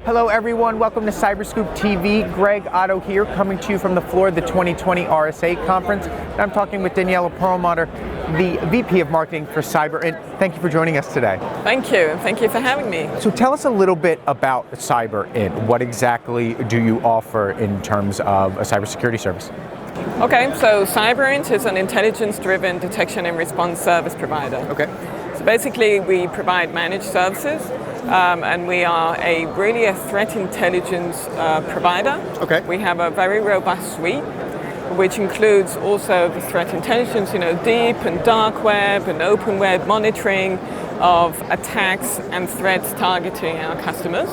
Hello everyone, welcome to CyberScoop TV. Greg Otto here, coming to you from the floor of the 2020 RSA Conference. And I'm talking with Daniela Perlmutter, the VP of Marketing for CyberInt's. Thank you for joining us today. Thank you. Thank you for having me. So tell us a little bit about CyberInt's. What exactly do you offer in terms of a cybersecurity service? Okay, so CyberInt's is an intelligence-driven detection and response service provider. Okay. So basically, we provide managed services, and we are really a threat intelligence provider. Okay. We have a very robust suite, which includes also the threat intelligence, deep and dark web and open web monitoring of attacks and threats targeting our customers,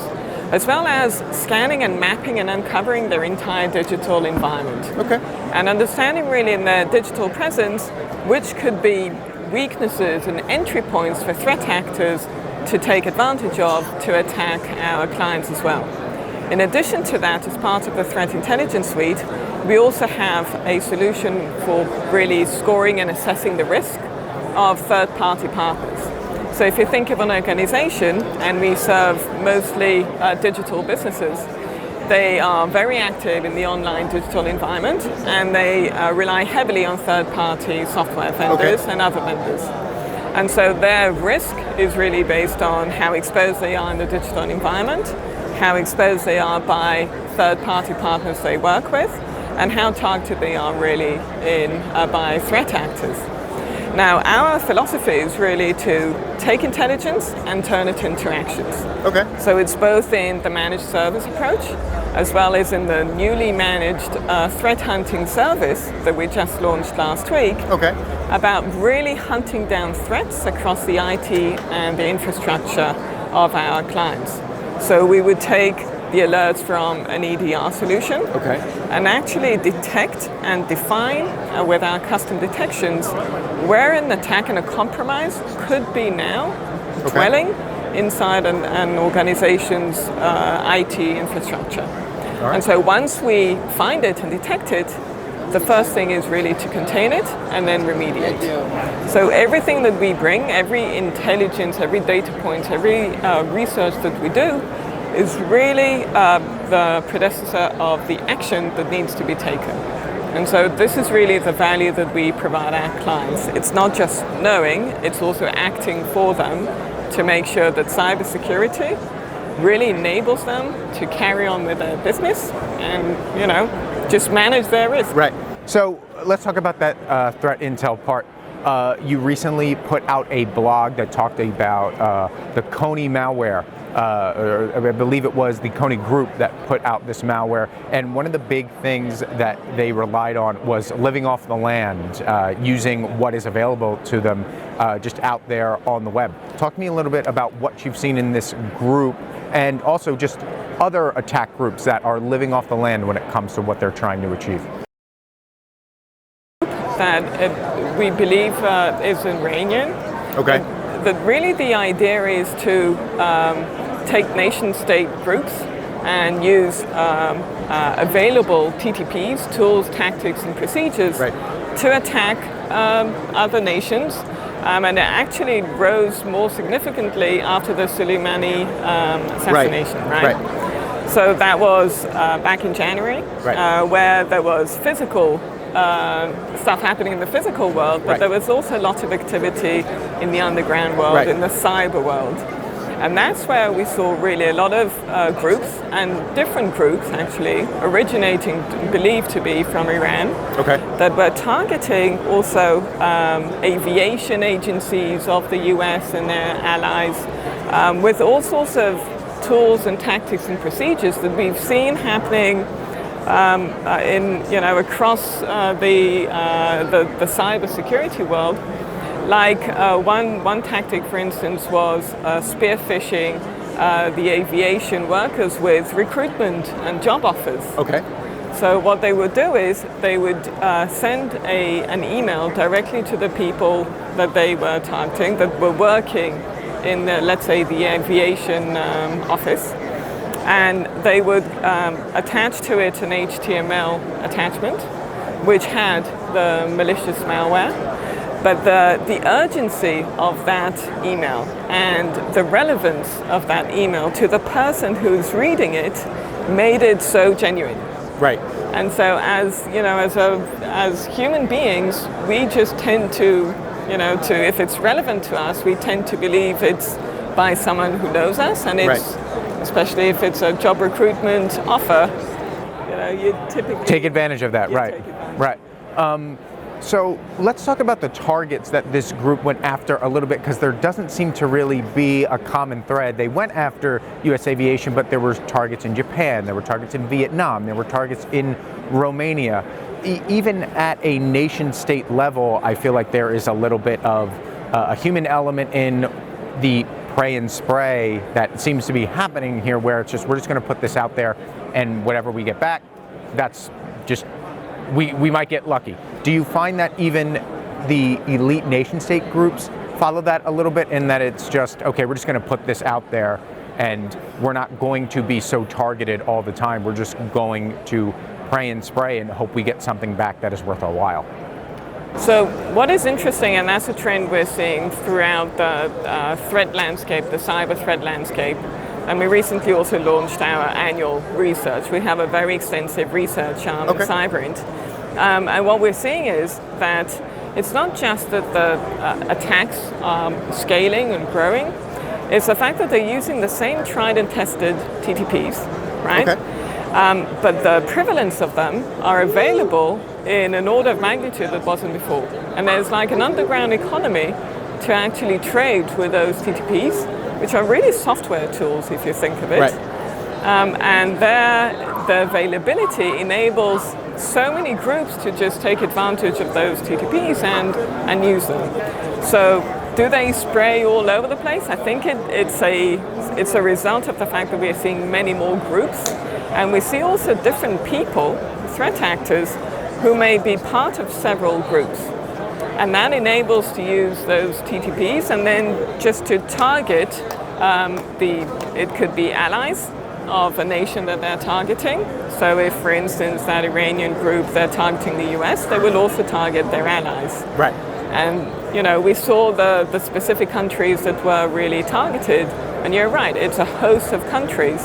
as well as scanning and mapping and uncovering their entire digital environment. Okay. And understanding really in their digital presence, which could be weaknesses and entry points for threat actors to take advantage of to attack our clients as well. In addition to that, as part of the threat intelligence suite, we also have a solution for really scoring and assessing the risk of third-party partners. So if you think of an organization, and we serve mostly digital businesses, they are very active in the online digital environment, and they rely heavily on third-party software vendors and other vendors. And so their risk is really based on how exposed they are in the digital environment, how exposed they are by third-party partners they work with, and how targeted they are really by threat actors. Now, our philosophy is really to take intelligence and turn it into actions. Okay. So it's both in the managed service approach, as well as in the newly managed threat hunting service that we just launched last week. Okay. About really hunting down threats across the IT and the infrastructure of our clients. So we would take the alerts from an EDR solution and actually detect and define with our custom detections where an attack and a compromise could be now dwelling inside an organization's IT infrastructure. Right. And so once we find it and detect it, the first thing is really to contain it and then remediate. So everything that we bring, every intelligence, every data point, every research that we do is really the predecessor of the action that needs to be taken. And so this is really the value that we provide our clients. It's not just knowing, it's also acting for them to make sure that cybersecurity really enables them to carry on with their business and, just manage their risk. Right. So let's talk about that threat intel part. You recently put out a blog that talked about the Kony malware. Or I believe it was the Kony group that put out this malware. And one of the big things that they relied on was living off the land, using what is available to them just out there on the web. Talk to me a little bit about what you've seen in this group, and also just other attack groups that are living off the land when it comes to what they're trying to achieve. That we believe is Iranian. Okay. That really the idea is to take nation-state groups and use available TTPs, tools, tactics, and procedures to attack other nations. And it actually rose more significantly after the Soleimani assassination, right? So that was back in January, where there was physical stuff happening in the physical world, but there was also a lot of activity in the underground world, in the cyber world. And that's where we saw really a lot of groups, and different groups actually, originating, believed to be from Iran, that were targeting also aviation agencies of the US and their allies, with all sorts of tools and tactics and procedures that we've seen happening across the cybersecurity world. Like one tactic, for instance, was spear phishing the aviation workers with recruitment and job offers. So what they would do is they would send an email directly to the people that they were targeting, that were working in, let's say, the aviation office. And they would attach to it an HTML attachment, which had the malicious malware. But the urgency of that email and the relevance of that email to the person who's reading it made it so genuine. Right. And so as human beings, we just tend to, if it's relevant to us, we tend to believe it's by someone who knows us, and it's, especially if it's a job recruitment offer, you typically take advantage of that, right? Right. So let's talk about the targets that this group went after a little bit, because there doesn't seem to really be a common thread. They went after U.S. aviation, but there were targets in Japan, there were targets in Vietnam, there were targets in Romania. Even at a nation-state level, I feel like there is a little bit of a human element in the pray and spray that seems to be happening here, where it's just, we're just going to put this out there, and whatever we get back, that's just, we might get lucky. Do you find that even the elite nation-state groups follow that a little bit, in that it's just, okay, we're just going to put this out there and we're not going to be so targeted all the time. We're just going to pray and spray and hope we get something back that is worth our while? So what is interesting, and that's a trend we're seeing throughout the threat landscape, the cyber threat landscape, and we recently also launched our annual research. We have a very extensive research on CyberInt's. And what we're seeing is that it's not just that the attacks are scaling and growing, it's the fact that they're using the same tried and tested TTPs, right? But the prevalence of them are available in an order of magnitude that wasn't before. And there's like an underground economy to actually trade with those TTPs, which are really software tools if you think of it. And the availability enables so many groups to just take advantage of those TTPs and use them. So do they spray all over the place? I think it's a result of the fact that we're seeing many more groups, and we see also different people, threat actors, who may be part of several groups. And that enables to use those TTPs and then just to target it could be allies of a nation that they're targeting. So if, for instance, that Iranian group, they're targeting the US, they will also target their allies. Right. And, we saw the specific countries that were really targeted, and you're right, it's a host of countries.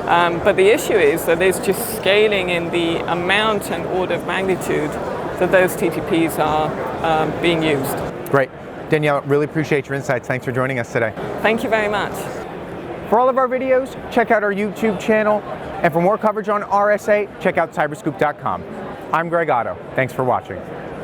But the issue is that it's just scaling in the amount and order of magnitude that those TTPs are being used. Great. Daniela, really appreciate your insights. Thanks for joining us today. Thank you very much. For all of our videos, check out our YouTube channel. And for more coverage on RSA, check out cyberscoop.com. I'm Greg Otto. Thanks for watching.